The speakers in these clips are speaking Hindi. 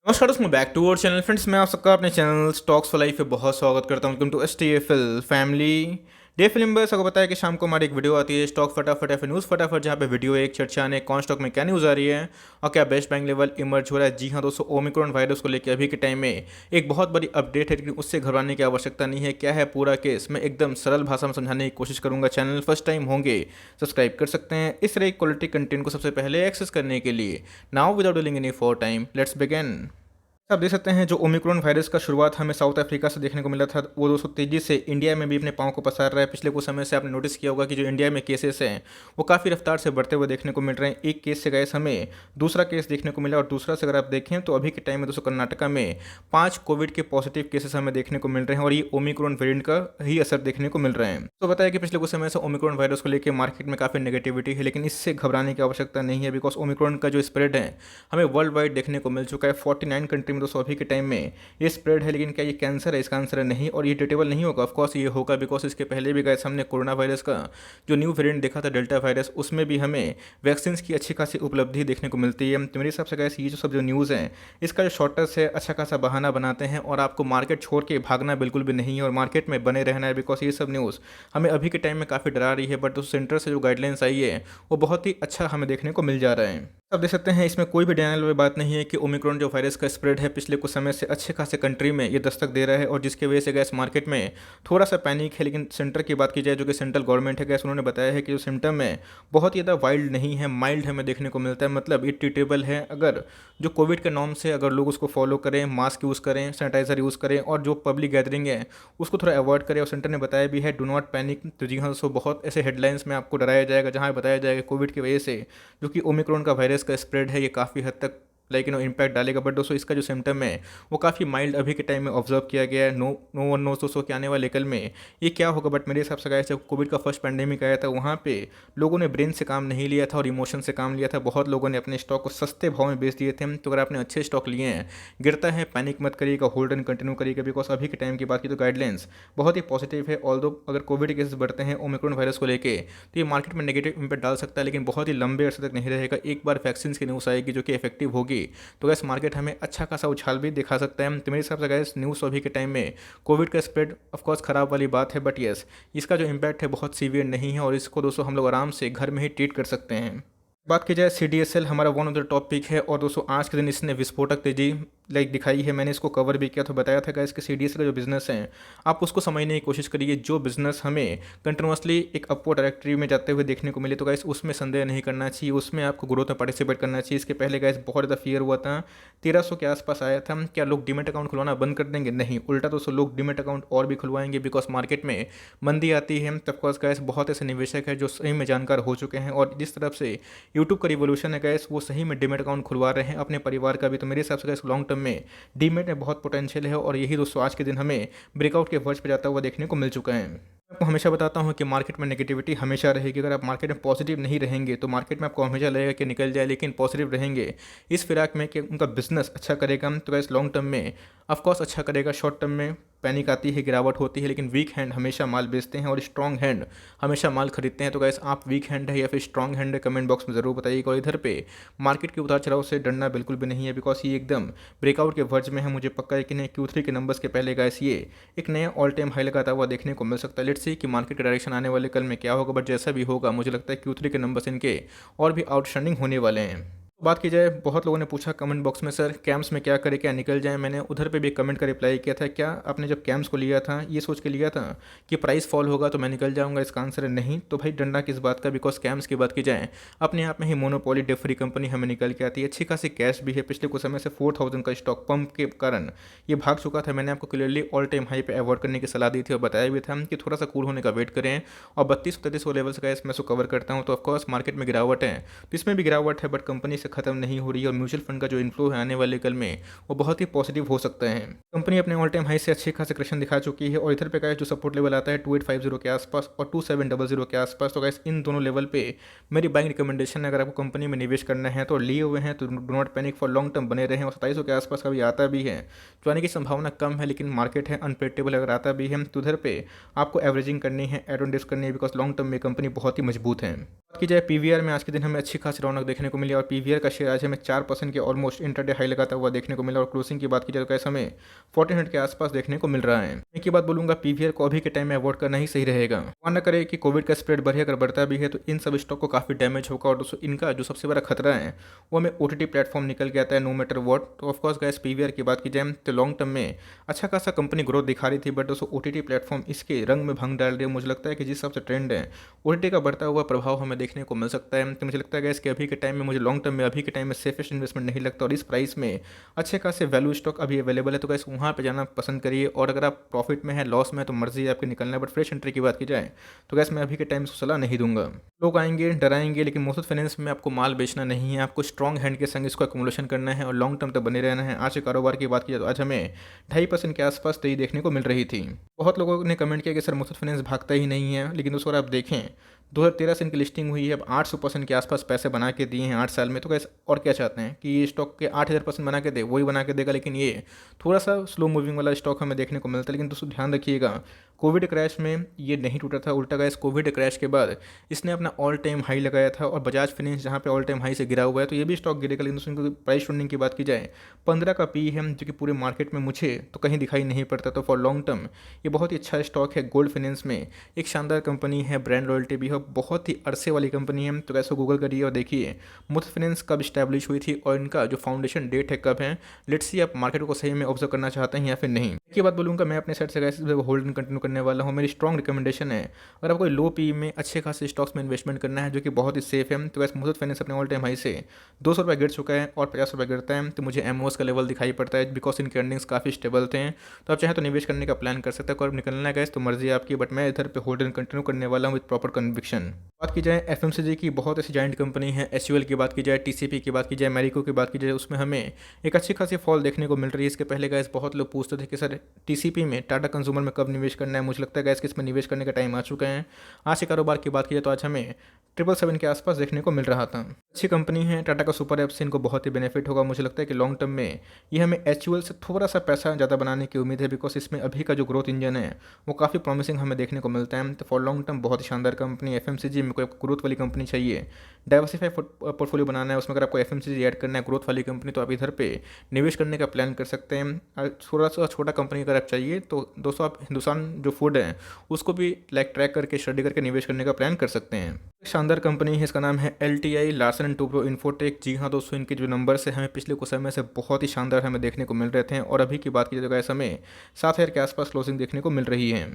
नमस्कार दोस्तों, back to our channel. Friends, मैं आप सबका अपने चैनल स्टॉक्स फॉर लाइफ पे बहुत स्वागत करता हूं। Welcome to STFL family. डे फिल्म बस आपको पता है कि शाम को हमारी एक वीडियो आती है स्टॉक फटाफट या फिर न्यूज़ फटाफट, जहां पे वीडियो एक चर्चा ने कौन स्टॉक में क्या न्यूज़ आ रही है और क्या बेस्ट बाइंग लेवल इमर्ज हो रहा है। जी हाँ दोस्तों, ओमिक्रॉन वायरस को लेकर अभी के टाइम में एक बहुत बड़ी अपडेट है, लेकिन उससे घबराने की आवश्यकता नहीं है। क्या है पूरा केस, मैं एकदम सरल भाषा में समझाने की कोशिश करूंगा। चैनल फर्स्ट टाइम होंगे सब्सक्राइब कर सकते हैं इस तरह क्वालिटी कंटेंट को सबसे पहले एक्सेस करने के लिए। Now without delaying any for time, let's begin. आप देख सकते हैं जो ओमिक्रॉन वायरस का शुरुआत हमें साउथ अफ्रीका से देखने को मिला था, वो दोस्तों तेजी से इंडिया में भी अपने पांव को पसार रहा है। पिछले कुछ समय से आपने नोटिस किया होगा कि जो इंडिया में केसेस हैं वो काफ़ी रफ्तार से बढ़ते हुए देखने को मिल रहे हैं। एक केस से गए हमें दूसरा केस देखने को मिला, और दूसरा से अगर आप देखें तो अभी के टाइम में दोस्तों कर्नाटका में 5 कोविड के पॉजिटिव केसेस हमें देखने को मिल रहे हैं, और ये ओमिक्रॉन वेरिएंट का ही असर देखने को मिल रहे हैं। तो बताया कि पिछले कुछ समय से ओमिक्रॉन वायरस को लेकर मार्केट में काफ़ी नेगेटिविटी है, लेकिन इससे घबराने की आवश्यकता नहीं है, बिकॉज ओमिक्रॉन का जो स्प्रेड है हमें वर्ल्ड वाइड देखने को मिल चुका है। 49 कंट्री में दोस्तों अभी के टाइम में ये स्प्रेड है। लेकिन क्या ये कैंसर है? इसका आंसर है नहीं, और ये ट्रीटेबल नहीं होगा। ऑफकोर्स ये होगा, बिकॉज इसके पहले भी गए हमने कोरोना वायरस का जो न्यू वेरिएंट देखा था डेल्टा वायरस, उसमें भी हमें वैक्सीन की अच्छी खासी उपलब्धि देखने को मिलती है। तो मेरे हिसाब से गैस ये जो सब जो न्यूज़ है इसका जो शॉर्टेस्ट है अच्छा खासा बहाना बनाते हैं, और आपको मार्केट छोड़ के भागना बिल्कुल भी नहीं है और मार्केट में बने रहना है, बिकॉज ये सब न्यूज़ हमें अभी के टाइम में काफ़ी डरा रही है। बट उस सेंटर से जो गाइडलाइंस आई है वो बहुत ही अच्छा हमें देखने को मिल जा रहा है। आप देख सकते हैं इसमें कोई भी डराने वाली बात नहीं है कि ओमिक्रॉन जो वायरस का स्प्रेड है पिछले कुछ समय से अच्छे खासे कंट्री में ये दस्तक दे रहा है, और जिसकी वजह से गैस मार्केट में थोड़ा सा पैनिक है। लेकिन सेंटर की बात की जाए, जो कि सेंट्रल गवर्नमेंट है, गैस उन्होंने बताया है कि जो सिम्टम है बहुत ही ज़्यादा वाइल्ड नहीं है, माइल्ड हमें देखने को मिलता है। मतलब ये ट्रीटेबल है अगर जो कोविड के नॉर्म से अगर लोग उसको फॉलो करें, मास्क यूज़ करें, सैनिटाइजर यूज़ करें, और जो पब्लिक गैदरिंग है उसको थोड़ा अवॉइड करें। और सेंटर ने बताया भी है डू नॉट पैनिक। तो जी हाँ दोस्तों, बहुत ऐसे हेडलाइंस में आपको डराया जाएगा जहाँ बताया जाएगा कोविड की वजह से जो कि ओमिक्रॉन का वायरस का स्प्रेड है ये काफ़ी हद तक इम्पैक्ट डालेगा। बट दोस्तों इसका जो सिम्टम है वो काफ़ी माइल्ड अभी के टाइम में ऑब्जर्व किया गया है। नो नो वन नोस दोस्तों कि आने वाले कल में ये क्या होगा। बट मेरे हिसाब से गाइस, जब कोविड का फर्स्ट पैंडेमिक आया था वहाँ पे लोगों ने ब्रेन से काम नहीं लिया था और इमोशन से काम लिया था। बहुत लोगों ने अपने स्टॉक को सस्ते भाव में बेच दिए थे। तो अगर आपने अच्छे स्टॉक लिए हैं, गिरता है, पैनिक मत करिएगा, होल्ड एंड कंटिन्यू करिएगा, बिकॉज अभी के टाइम की बात की तो गाइडलाइंस बहुत ही पॉजिटिव है। ऑल्दो अगर कोविड केसेस बढ़ते हैं ओमिक्रॉन वायरस को लेके तो ये मार्केट में नेगेटिव इंपैक्ट डाल सकता है, लेकिन बहुत ही लंबे अरसे तक नहीं रहेगा। एक बार वैक्सीन की न्यूज़ आएगी जो कि इफेक्टिव होगी तो गैस मार्केट हमें अच्छा खासा उछाल भी दिखा सकता है। तो मेरे हिसाब से गैस न्यूज़ अभी के टाइम में कोविड का स्प्रेड ऑफकोर्स खराब वाली बात है, बट यस इसका जो इम्पैक्ट है बहुत सीवियर नहीं है, और इसको दोस्तों हम लोग आराम से घर में ही ट्रीट कर सकते हैं। बात की जाए CDSL हमारा वन ऑफ द टॉपिक है, और दोस्तों आज के दिन इसने विस्फोटक तेजी दिखाई है। मैंने इसको कवर भी किया, तो बताया था गाइस कि CDSL का जो बिजनेस है आप उसको समझने की कोशिश करिए। जो बिजनेस हमें कंटिन्यूसली एक अपवर्ड डायरेक्टरी में जाते हुए देखने को मिले तो गाइस उसमें संदेह नहीं करना चाहिए, उसमें आपको ग्रोथ में पार्टिसिपेट करना चाहिए। इसके पहले गाइस बहुत ज़्यादा फियर हुआ था, 1300 के आसपास आया था। क्या लोग डीमेट अकाउंट खुलवाना बंद कर देंगे? नहीं, उल्टा दोस्तों लोग डीमेट अकाउंट और भी खुलवाएंगे, बिकॉज मार्केट में मंदी आती है। तब कोर्स गाइस बहुत ऐसे निवेशक है जो सही में जानकार हो चुके हैं, और जिस तरफ से यूट्यूब का रिवोल्यूशन है गैस वो सही में डीमेट अकाउंट खुलवा रहे हैं अपने परिवार का भी। तो मेरे हिसाब से गैस लॉन्ग टर्म में डीमेट में बहुत पोटेंशियल है, और यही दोस्तों आज के दिन हमें ब्रेकआउट के वर्ज पे जाता हुआ देखने को मिल चुका है। आपको हमेशा बताता हूं कि मार्केट में नेगेटिविटी हमेशा रहेगी। अगर आप मार्केट में पॉजिटिव नहीं रहेंगे तो मार्केट में आपको हमेशा लगेगा कि निकल जाए, लेकिन पॉजिटिव रहेंगे इस फिराक में कि उनका बिजनेस अच्छा करेगा तो गैस लॉन्ग टर्म में ऑफकोर्स अच्छा करेगा। शॉर्ट टर्म में पैनिक आती है, गिरावट होती है, लेकिन वीक हैंड हमेशा माल बेचते हैं और स्ट्रॉन्ग हैंड हमेशा माल खरीदते हैं। तो गैस आप वीक हैंड है या फिर स्ट्रॉन्ग हैंड है, कमेंट बॉक्स में ज़रूर बताइएगा। और इधर पे मार्केट के उतार चढ़ाव से डरना बिल्कुल भी नहीं है, बिकॉज ये एकदम ब्रेकआउट के वर्ज में है। मुझे पक्का है कि नहीं Q3 के नंबर्स के पहले गैस ये एक नया ऑल टाइम हाई लगाता हुआ देखने को मिल सकता है। लेट्स सी कि मार्केट का डायरेक्शन आने वाले कल में क्या होगा, बट जैसा भी होगा मुझे लगता है Q3 के नंबर्स इनके और भी आउटस्टैंडिंग होने वाले हैं। बात की जाए, बहुत लोगों ने पूछा कमेंट बॉक्स में सर कैम्स में क्या करें, क्या निकल जाए। मैंने उधर पे भी कमेंट का रिप्लाई किया था, क्या आपने जब कैम्स को लिया था ये सोच के लिया था कि प्राइस फॉल होगा तो मैं निकल जाऊंगा? इसका आंसर है नहीं। तो भाई डंडा किस बात का, बिकॉज कैम्स की बात की जाए अपने आप में ही मोनोपोली डेट फ्री कंपनी हमें निकल के आती है। अच्छी खासी कैश भी है, पिछले कुछ समय से 4000 का स्टॉक पंप के कारण ये भाग चुका था। मैंने आपको क्लियरली ऑल टाइम हाई पे अवॉइड करने की सलाह दी थी और बताया भी था कि थोड़ा सा कूल होने का वेट करें, और 32-33 लेवल्स का मैं उसको कवर करता हूँ। तो ऑफकोर्स मार्केट में गिरावट है तो इसमें भी गिरावट है, बट कंपनी से खत्म नहीं हो रही है, और म्यूचुअल फंड का जो इन्फ्लो है आने वाले कल में वो बहुत ही पॉजिटिव हो सकता है। कंपनी अपने ऑल टाइम हाई से अच्छे खासे करेक्शन दिखा चुकी है, और इधर पे गाइस जो सपोर्ट लेवल आता है 2850 के आसपास और 2700 के आसपास। तो गाइस इन दोनों लेवल पे मेरी बाइंग रिकमेंडेशन है, अगर आपको कंपनी में निवेश करना है तो लिए हुए हैं तो do not panic for long term बने रहें। और 2700 के आसपास का भी आता भी है तो आने की संभावना कम है, लेकिन मार्केट है अनप्रेडिक्टेबल, अगर आता भी है तो उधर पे आपको एवरेजिंग करनी है, एड ऑन डिस्क करनी है, बिकॉज लॉन्ग टर्म में कंपनी बहुत ही मजबूत है। बात की जाए पीवीआर में आज के दिन हमें अच्छी खासी रौनक देखने को मिली और पीवीआर का शेयर आज हमें 4% के ऑलमोस्ट इंटरडे हाई लगाता हुआ देखने को मिला और क्लोजिंग की बात की जाए तो कैसे हमें 1400 के आसपास देखने को मिल रहा है। एक ही बात बोलूंगा, पीवीआर को अभी के टाइम में अवॉइड करना ही सही रहेगा। मान न करे कि कोविड का स्प्रेड बढ़े, अगर बढ़ता भी है तो इन सब स्टॉक को काफी डैमेज होगा और दोस्तों इनका जो सबसे बड़ा खतरा है वो हमें ओटीटी प्लेटफॉर्म निकल के आता है नो मैटर वॉट। तो ऑफकोर्स गैस पीवीआर की बात की जाए तो लॉन्ग टर्म में अच्छा खासा कंपनी ग्रोथ दिखा रही थी, बट दोस्तों ओटीटी प्लेटफॉर्म इसके रंग में भंग डाल रही है। मुझे लगता है कि जिस हिसाब से ट्रेंड है ओटीटी का बढ़ता हुआ प्रभाव हमें देखने को मिल सकता है। तो मुझे लगता है गैस कि अभी के टाइम में मुझे लॉन्ग टर्म में अभी के टाइम में सेफेस्ट इन्वेस्टमेंट नहीं लगता और इस प्राइस में अच्छे खासे वैल्यू स्टॉक अभी अवेलेबल है, तो गैस वहाँ पे जाना पसंद करिए। और अगर आप प्रॉफिट में है, लॉस में है, तो मर्जी है आपकी निकलना है, बट फ्रेश एंट्री की बात की जाए तो गैस मैं अभी के टाइम में सलाह नहीं दूंगा। लोग आएंगे डराएंगे, लेकिन मुथूट फाइनेंस में आपको माल बेचना नहीं है, आपको स्ट्रॉन्ग हैंड के संग इसको एक्मुलेशन करना है और लॉन्ग टर्म तक बने रहना है। आज के कारोबार की बात की जाए तो आज हमें 2.5% के आसपास तेजी देखने को मिल रही थी। बहुत लोगों ने कमेंट किया कि सर मुथूट फाइनेंस भागता ही नहीं है, लेकिन दोस्तों अगर आप देखें 2013 से इनकी लिस्टिंग हुई है, अब 800% के आसपास पैसे बना के दिए हैं 8 साल में। तो कैसे और क्या चाहते हैं कि ये स्टॉक के 8000% बना के दे, वही बना के देगा, लेकिन ये थोड़ा सा स्लो मूविंग वाला स्टॉक हमें देखने को मिलता है। लेकिन दोस्तों ध्यान रखिएगा, कोविड क्रैश में ये नहीं टूटा था, उल्टा गया इस कोविड क्रैश के बाद इसने अपना ऑल टाइम हाई लगाया था और बजाज फाइनेंस जहाँ पे ऑल टाइम हाई से गिरा हुआ है तो ये भी स्टॉक गिरेगा। लेकिन दोस्तों इनकी प्राइस ट्रेंडिंग की बात की जाए 15 का पी है, जो कि पूरे मार्केट में मुझे तो कहीं दिखाई नहीं पड़ता। तो फॉर लॉन्ग टर्म ये बहुत ही अच्छा स्टॉक है। गोल्ड फाइनेंस में एक शानदार कंपनी है, ब्रांड लॉयल्टी भी है, बहुत ही अरसे वाली कंपनी है। तो कैसे गूगल करिए और देखिए मुथूट फाइनेंस कब स्टैब्लिश हुई थी और इनका जो फाउंडेशन डेट है कब है। लेट्स सी आप मार्केट को सही में ऑब्जर्व करना चाहते हैं या फिर नहीं। एक बात बोलूँगा, मैं अपने साइड से गैस होल्ड कंटिन्यू करने वाला हूँ। मेरी स्ट्रॉन्ग रिकमेंडेशन है, अगर आपको लो पी में अच्छे खासे स्टॉक्स में इन्वेस्टमेंट करना है जो कि बहुत ही सेफ है, तो वैसे मुथूट फाइनेंस अपने ऑल टाइम हाई से 200 रुपये गिर चुका है और 50 रुपये गिरता है तो मुझे एमओएस का लेवल दिखाई पड़ता है, बिकॉज इनके अर्निंग्स काफ़ी स्टेबल थे। तो आप चाहें तो निवेश करने का प्लान कर सकते हैं, और निकलना है गैस तो मर्जी आपकी, बट मैं इधर पे होल्ड एंड कंटिन्यू करने वाला हूँ विद प्रॉपर कन्विक्शन। बात की जाए एफएमसीजी की, बहुत ऐसी जाइंट कंपनी है। एचयूएल की बात की जाए, टीसीपी की बात की जाए, मैरिको की बात की जाए, उसमें हमें एक अच्छी खासी फॉल देखने को मिल रही है। इसके पहले गैस बहुत लोग पूछते थे कि सर टीसीपी में, टाटा कंज्यूमर में कब निवेश करना है। मुझे लगता है गैस कि इसमें निवेश करने का टाइम आ चुका है। आज के कारोबार की बात की जाए तो आज हमें 777 के आसपास देखने को मिल रहा था। अच्छी कंपनी है, टाटा का सुपर ऐप से इनको बहुत ही बेनिफिट होगा। मुझे लगता है कि लॉन्ग टर्म में ये हमें एचयूएल से थोड़ा सा पैसा ज़्यादा बनाने की उम्मीद है, बिकॉज इसमें अभी का जो ग्रोथ इंजन है वो काफ़ी प्रॉमिसिंग हमें देखने को मिलता है। तो फॉर लॉन्ग टर्म बहुत ही शानदार कंपनी है। एफएमसीजी में कोई ग्रोथ वाली कंपनी चाहिए, डाइवर्सिफाई पोर्टफोलियो बनाना है, उसमें अगर आपको एफएमसीजी ऐड करना है ग्रोथ वाली कंपनी, तो आप इधर पे निवेश करने का प्लान कर सकते हैं। थोड़ा सा छोटा कंपनी अगर आप चाहिए तो दोस्तों आप हिंदुस्तान जो फूड है उसको भी लाइक ट्रैक करके स्टडी करके निवेश करने का प्लान कर सकते हैं। एक शानदार कंपनी है, इसका नाम है LTI, Larsen and Toubro Infotech. जी हाँ दोस्तों, इनके जो नंबर्स हैं हमें पिछले कुछ समय से बहुत ही शानदार हमें देखने को मिल रहे थे और अभी की बात की जाए समय 7,000 के आसपास क्लोजिंग देखने को मिल रही है।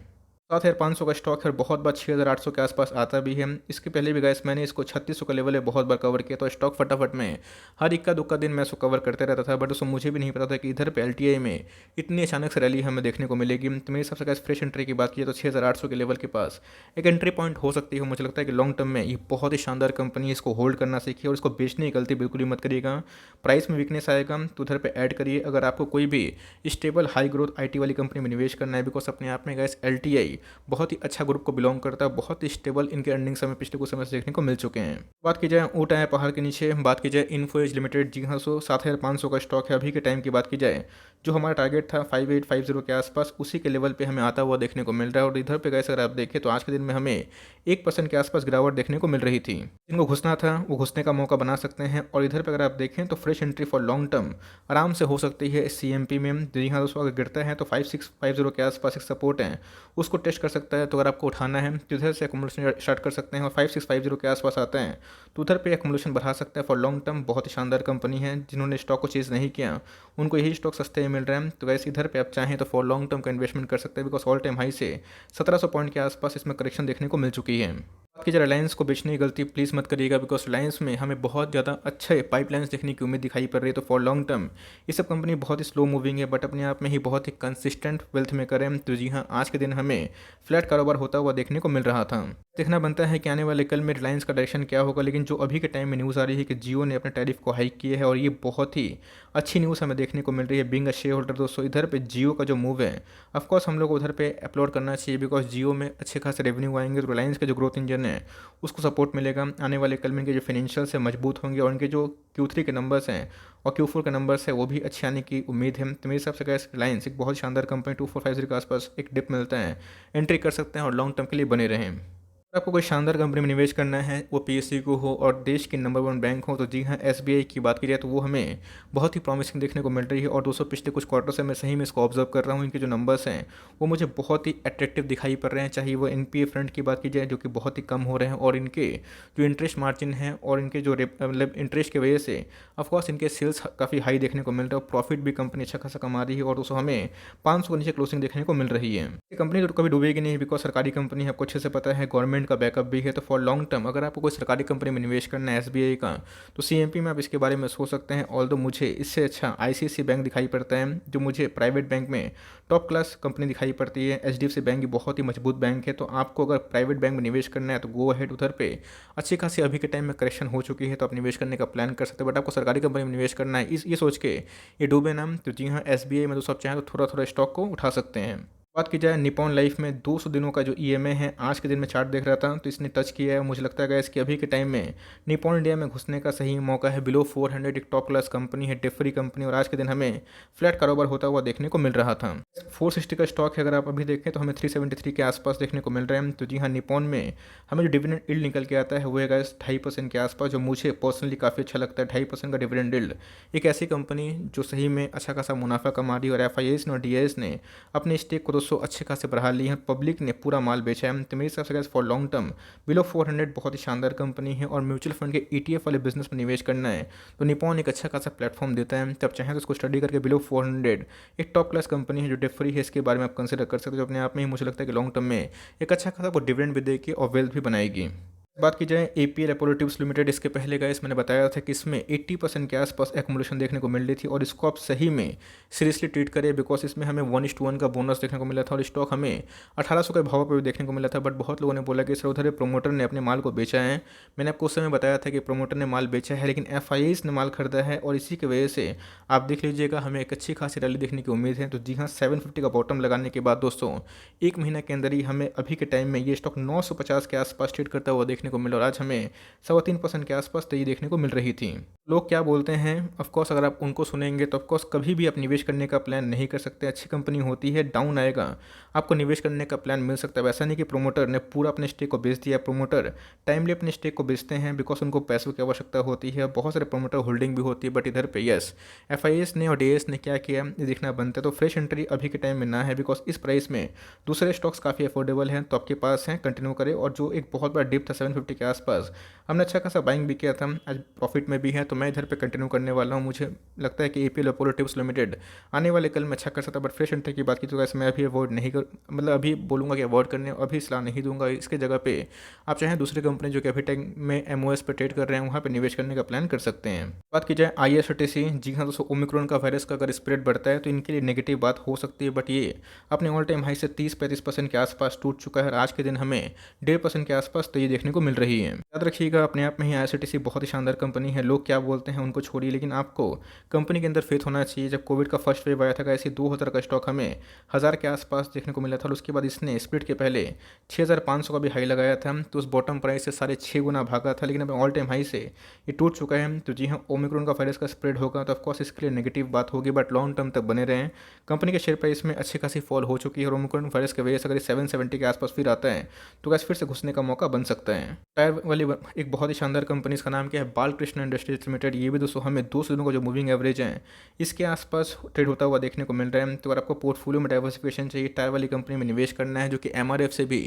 7,500 का स्टॉक है, बहुत बार 6,800 के आसपास आता भी है। इसके पहले भी गैस मैंने इसको 3600 का लेवल है बहुत बार कवर किया, तो स्टॉक फटाफट में हर इक्का दुक्का दिन मैं इसको कवर करते रहता था। बट उसको मुझे भी नहीं पता था कि इधर पे LTI में इतनी अचानक से रैली हमें देखने को मिलेगी। तो मेरे हिसाब से गैस फ्रेश एंट्री की बात की तो 6,800 के लेवल के पास एक एंट्री पॉइंट हो सकती है। मुझे लगता है कि लॉन्ग टर्म में ये बहुत ही शानदार कंपनी है, इसको होल्ड करना सीखिए और इसको बेचने की गलती बिल्कुल ही मत करिएगा। प्राइस में वीकनेस आएगा तो उधर पर ऐड करिए। अगर आपको कोई भी स्टेबल हाई ग्रोथ IT वाली कंपनी में निवेश करना है, बिकॉज अपने आप में गैस LTI बहुत ही अच्छा ग्रुप को बिलोंग करता है, बहुत ही स्टेबल इनके अर्निंग्स हमें पिछले कुछ समय से देखने को मिल चुके हैं। बात की जाए ऊँट आए पहाड़ के नीचे, बात की जाए इन्फो एज लिमिटेड। जी हाँ, 7,500 का स्टॉक है। अभी के टाइम की बात की जाए जो हमारा टारगेट था 5850 के आसपास, उसी के लेवल पे हमें आता हुआ देखने को मिल रहा है। और इधर पे गैस अगर आप देखें तो आज के दिन में हमें 1% के आसपास गिरावट देखने को मिल रही थी। जिनको घुसना था वो घुसने का मौका बना सकते हैं। और इधर पे अगर आप देखें तो fresh entry for long term आराम से हो सकती है CMP में। जी हाँ दोस्तों, अगर गिरता है तो 5650 के आसपास एक सपोर्ट है, उसको टेस्ट कर सकता है। तो अगर आपको उठाना है तो इधर से एक्मुलेशन स्टार्ट कर सकते हैं और 5650 के आसपास आते हैं तो उधर पे एक्मुलेशन बढ़ा सकते हैं। फॉर लॉन्ग टर्म बहुत ही शानदार कंपनी है। जिन्होंने स्टॉक को चेज़ नहीं किया उनको यही स्टॉक सस्ते में मिल रहे हैं। तो वैसे इधर पे आप चाहें तो फॉर लॉन्ग टर्म का इन्वेस्टमेंट कर सकते हैं, बिकॉज ऑल टाइम हाई से 1700 पॉइंट के आसपास इसमें करेक्शन देखने को मिल चुकी है। बात की जाए रिलायंस को बेचने की गलती प्लीज़ मत करिएगा, बिकॉज रिलायंस में हमें बहुत ज़्यादा अच्छे पाइपलाइंस देखने की उम्मीद दिखाई पड़ रही है। तो फॉर लॉन्ग टर्म ये सब कंपनी बहुत ही स्लो मूविंग है, बट अपने आप में ही बहुत ही कंसिस्टेंट वेल्थ में करें। तो जी हाँ, आज के दिन हमें फ्लैट कारोबार होता हुआ देखने को मिल रहा था। देखना बनता है कि आने वाले कल में रिलायंस का डायरेक्शन क्या होगा। लेकिन जो अभी के टाइम में न्यूज़ आ रही है कि जियो ने अपने टैरिफ को हाइक किया है और ये बहुत ही अच्छी न्यूज़ हमें देखने को मिल रही है। बीइंग अ शेयर होल्डर दोस्तों, इधर पे जियो का जो मूव है ऑफकोर्स हम लोग को उधर पे अपलोड करना चाहिए, बिकॉज जियो में अच्छे खासे रेवेन्यू आएंगे तो रिलायंस का जो ग्रोथ इंजन है उसको सपोर्ट मिलेगा। आने वाले कल में इनके जो फाइनेंशियल है मजबूत होंगे और इनके जो Q3 के नंबर्स हैं और Q4 के नंबर्स है वो भी अच्छे आने की उम्मीद है। तो मेरे हिसाब से गैस रिलायंस एक बहुत शानदार कंपनी 2450 के आसपास एक डिप मिलता है, एंट्री कर सकते हैं और लॉन्ग टर्म के लिए बने रहें। आपको कोई शानदार कंपनी में निवेश करना है, वो पीएसयू को हो और देश की नंबर 1 बैंक हो, तो जी हाँ, एसबीआई की बात की जाए तो वो हमें बहुत ही प्रॉमिसिंग देखने को मिल रही है। और दोस्तों पिछले कुछ क्वार्टर से मैं सही में इसको ऑब्जर्व कर रहा हूँ, इनके जो नंबर्स हैं वो मुझे बहुत ही अट्रैक्टिव दिखाई पड़ रहे हैं। चाहे वो एनपीए फ्रंट की बात की जाए जो कि बहुत ही कम हो रहे हैं, और इनके जो इंटरेस्ट मार्जिन है और इनके जो मतलब इंटरेस्ट की वजह से ऑफकोर्स इनके सेल्स काफ़ी हाई देखने को मिल रहा है, और प्रॉफिट भी कंपनी अच्छा खासा कमा रही है। और दोस्तों हमें 500 के नीचे क्लोजिंग देखने को मिल रही है। ये कंपनी तो कभी डूबेगी नहीं, बिकॉज सरकारी कंपनी है, आपको अच्छे से पता है, गवर्नमेंट का बैकअप भी है। तो फॉर लॉन्ग टर्म अगर आपको कोई सरकारी कंपनी में निवेश करना है एसबीआई का, तो सीएमपी में आप इसके बारे में सोच सकते हैं। ऑल्दो मुझे इससे अच्छा आईसीआईसीआई बैंक दिखाई पड़ता है, जो मुझे प्राइवेट बैंक में टॉप क्लास कंपनी दिखाई पड़ती है। एचडीएफसी बैंक भी बहुत ही मजबूत बैंक है। तो आपको अगर प्राइवेट बैंक में निवेश करना है तो गो अहेड, उधर पे अच्छी खासी अभी के टाइम में करेक्शन हो चुकी है, तो आप निवेश करने का प्लान कर सकते हैं। बट आपको सरकारी कंपनी में निवेश करना है, इस ये सोच के ये डूबे ना, तो जी हाँ, एसबीआई में दोस्तों आप चाहें तो थोड़ा थोड़ा स्टॉक को उठा सकते हैं। बात की जाए निपॉन लाइफ में 200 दिनों का जो ईएमए है, आज के दिन में चार्ट देख रहा था तो इसने टच किया है। मुझे लगता है गाइस कि अभी के टाइम में निपॉन इंडिया में घुसने का सही मौका है। बिलो 400 एक टॉप क्लास कंपनी है, डेट फ्री कंपनी, और आज के दिन हमें फ्लैट कारोबार होता हुआ देखने को मिल रहा था। 460 का स्टॉक है, अगर आप अभी देखें तो हमें 373 के आसपास देखने को मिल रहे हैं। तो जी हाँ, निपॉन में हमें जो डिविडेंड यील्ड निकल के आता है वो है गाइस 2.5% के आसपास, जो मुझे पर्सनली काफ़ी अच्छा लगता है। 2.5% का डिविडेंड यील्ड एक ऐसी कंपनी जो सही में अच्छा खासा मुनाफा कमा रही है। और एफआईएस ने और डीआईएस ने अपने स्टेक को दोस्तों अच्छे खासे बढ़ा ली है, पब्लिक ने पूरा माल बेचा है। तो मेरे हिसाब से फॉर लॉन्ग टर्म बिलो 400 बहुत ही शानदार कंपनी है। और म्यूचुअल फंड के ईटीएफ वाले बिजनेस में निवेश करना है तो निपॉन एक अच्छा खासा प्लेटफॉर्म देता है। तब चाहें तो उसको स्टडी करके बिलो 400 एक टॉप क्लास कंपनी है जो डेट फ्री है, इसके बारे में आप कंसिडर कर सकते हो। जो अपने आप में ही मुझे लगता है कि लॉन्ग टर्म में एक अच्छा खासा वो डिविडेंड भी देगी और वेल्थ भी बनाएगी। बात की जाए एपीएल अपोलोटिव्स लिमिटेड, इसके पहले गाइस मैंने बताया था कि इसमें 80% के आसपास एक्मुलेशन देखने को मिल रही थी, और इसको आप सही में सीरियसली ट्रीट करें, बिकॉज इसमें हमें 1:1 का बोनस देखने को मिला था, और स्टॉक हमें 1800 के भाव पर भी देखने को मिला था। बट बहुत लोगों ने बोला कि सर उधर प्रोमोटर ने अपने माल को बेचा है। मैंने आपको उस समय बताया था कि प्रोमोटर ने माल बेचा है, लेकिन एफआईआईस ने माल खरीदा है, और इसी की वजह से आप देख लीजिएगा हमें एक अच्छी खासी रैली देखने की उम्मीद है। तो जी हाँ, 750 का बॉटम लगाने के बाद दोस्तों एक महीने के अंदर ही हमें अभी के टाइम में ये स्टॉक 950 के आसपास ट्रेड करता हुआ देखने को मिला, और आज हमें 3.25% के आसपास तेजी देखने को मिल रही थी। लोग क्या बोलते हैं, ऑफकोर्स अगर आप उनको सुनेंगे तो ऑफकोर्स कभी भी आप निवेश करने का प्लान नहीं कर सकते। अच्छी कंपनी होती है, डाउन आएगा, आपको निवेश करने का प्लान मिल सकता है। वैसा नहीं कि प्रोमोटर ने पूरा अपने स्टेक को बेच दिया। प्रोमोटर टाइमली अपने स्टेक को बेचते हैं, बिकॉज उनको पैसों की आवश्यकता होती है। बहुत सारे प्रोमोटर होल्डिंग भी होती है। बट इधर पे यस, एफआईएस ने और डीएस ने क्या किया ये देखना बनता है। तो फ्रेश एंट्री अभी के टाइम में ना है, बिकॉज इस प्राइस में दूसरे स्टॉक्स काफ़ी अफोर्डेबल हैं, तो आपके पास हैं, कंटिन्यू करें। और जो एक बहुत बड़ा डिप था 750 के आसपास, हमने अच्छा खासा बाइंग भी किया था, आज प्रॉफिट में भी है, तो मैं इधर पे कंटिन्यू करने वाला हूँ। मुझे लगता है कि एपीएल अपोलोटिव्स लिमिटेड आने वाले कल में अच्छा कर सकता है। बट फ्रेश एंट्री की बात की तो ऐसे मैं अभी अवॉइड नहीं कर, मतलब अभी बोलूँगा कि अवॉइड करने, अभी सलाह नहीं दूंगा। इसके जगह पे आप चाहें दूसरी कंपनी जो कि अभी टाइम में एमओएस पर ट्रेड कर रहे हैं वहाँ पर निवेश करने का प्लान कर सकते हैं। बात की जाए आईआरसीटीसी, जी हाँ दोस्तों, ओमिक्रॉन का वायरस का अगर स्प्रेड बढ़ता है तो इनके लिए नेगेटिव बात हो सकती है। बट ये अपने ऑल टाइम हाई से 30-35% के आसपास टूट चुका है, और आज के दिन हमें 1.5% के आसपास तेजी देखने को मिल रही है। याद रखिएगा अपने आप में ही आईआरसीटीसी बहुत ही शानदार कंपनी है। लोग क्या बोलते हैं उनको छोड़िए, लेकिन आपको कंपनी के अंदर फेथ होना चाहिए। जब कोविड का फर्स्ट वेव आया था ऐसे 2000 का स्टॉक हमें 1000 के आसपास देखने को मिला था, और उसके बाद इसने स्प्लिट के पहले 6500 का भी हाई लगाया था। तो उस बॉटम प्राइस से 6.5 गुना भागा था, लेकिन अब ऑल टाइम हाई से ये टूट चुका है। तो जी हाँ, ओमिक्रॉन का वायरस का स्प्रेड होगा तो ऑफकोर्स इसके लिए नेगेटिव बात होगी, बट लॉन्ग टर्म तक बने रहें। कंपनी के शेयर प्राइस में अच्छी खासी फॉल हो चुकी है, और ओमिक्रॉन वायरस की वजह से अगर 770 के आसपास फिर आता है तो गैस फिर से घुसने का मौका बन सकता है। टायर वाली एक बहुत ही शानदार कंपनी, इसका नाम क्या है, बालकृष्ण इंडस्ट्रीज लिमिटेड। ये भी दोस्तों हमें 200 दिनों का जो मूविंग एवरेज है इसके आसपास ट्रेड होता हुआ देखने को मिल रहा है। तो अगर आपको पोर्टफोलियो में डाइवर्सिफिकेशन चाहिए, टायर वाली कंपनी में निवेश करना है जो कि एमआरएफ से भी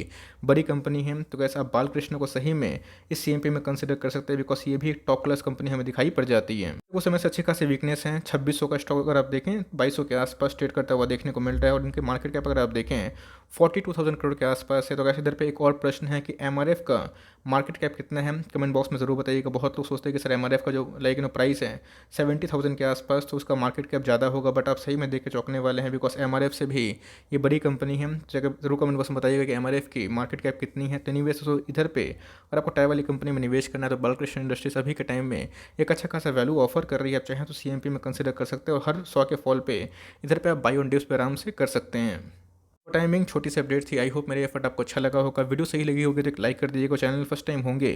बड़ी कंपनी है, तो कैसे आप बालकृष्ण को सही में इस सीएमपी में कंसिडर कर सकते हैं, बिकॉज ये भी एक टॉप क्लास कंपनी हमें दिखाई पड़ जाती है। उस समय से अच्छी खासी वीकनेस है। 2600 का स्टॉक अगर आप देखें 2200 के आसपास ट्रेड करता हुआ देखने को मिल रहा है, और इनके मार्केट कैप अगर आप देखें 42,000 करोड़ के आसपास है। तो कैसे इधर पे एक और प्रश्न है कि एमआरएफ का मार्केट कैप कितना है, कमेंट बॉक्स में ज़रूर बताइएगा। बहुत लोग सोचते हैं कि सर एमआरएफ का जो प्राइस है 70,000 के आसपास, तो उसका मार्केट कैप ज़्यादा होगा। बट आप सही में देख के चौंकने वाले हैं, बिकॉज एमआरएफ से भी ये बड़ी कंपनी है। जरूर कमेंट बॉक्स में बताइएगा कि एमआरएफ की मार्केट कैप कितनी है। तो एनीवेज तो इधर पे अगर आपको टायर वाली कंपनी में निवेश करना है तो बालकृष्ण इंडस्ट्रीज अभी के टाइम में एक अच्छा खासा वैल्यू ऑफर कर रही है। आप चाहें तो सीएमपी में कंसिडर कर सकते हैं, और हर 100 के फॉल पे इधर पे आप बाई ऑन डिप्स पे आराम से कर सकते हैं। टाइमिंग छोटी सी अपडेट थी। आई होप मेरे एफर्ट आपको अच्छा लगा होगा। वीडियो सही लगी होगी तो एक लाइक कर दीजिएगा। चैनल फर्स्ट टाइम होंगे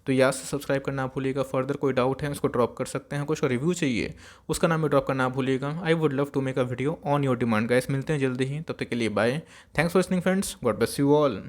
तो याद से सब्सक्राइब करना ना भूलिएगा। फर्दर कोई डाउट है उसको ड्रॉप कर सकते हैं, कुछ रिव्यू चाहिए उसका नाम भी ड्रॉप करना ना भूलिएगा। I would love to make a video on your demand. Guys मिलते हैं जल्दी ही, तब तक के लिए bye. Thanks for listening friends, God bless you all.